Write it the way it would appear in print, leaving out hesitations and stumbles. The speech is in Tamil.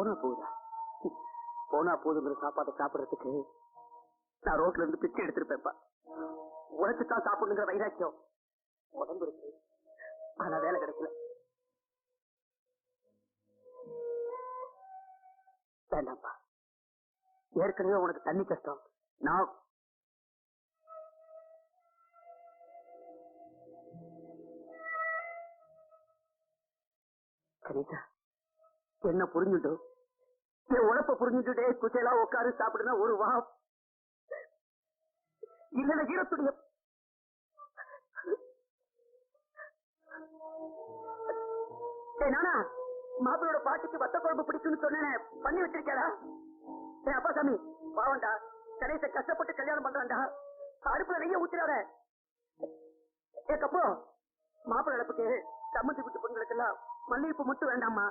போனா போகுதா? போனா போதுங்கிற சாப்பாட்டை சாப்பிடறதுக்கு நான் ரோட்ல இருந்து பிச்சை எடுத்திருப்பேன்ப்பா. உழைச்சுதான் சாப்பிடுங்கிற வைராக்கியம் உடம்பு இருக்கு, ஆனா வேலை கிடைக்கல. வேண்டாம்ப்பா, ஏற்கனவே உனக்கு தண்ணி கஷ்டம். நான் கணிதா என்ன புரிஞ்சுட்டு என் உழைப்ப புரிஞ்சுட்டே குச்சையெல்லாம் உட்காரு சாப்பிடுனா ஒரு வா இல்ல ஈரத்துடைய நானா மாப்பிளோட பாட்டிக்கு வத்த குழம்பு பிடிக்கும்னு சொன்னேன், பண்ணி வச்சிருக்கா? என் அப்பா சாமி பாவண்டா, கணேச கஷ்டப்பட்டு கல்யாணம் பண்றான்டா, அடுப்புல நெய்ய ஊத்துறாட. ஏக்கப்போ மாப்பிள்ள இழப்புக்கு சம்மந்தி விட்டு பொண்களுக்கு எல்லாம் மல்லிகைப்பூ மட்டும் வேண்டாமா,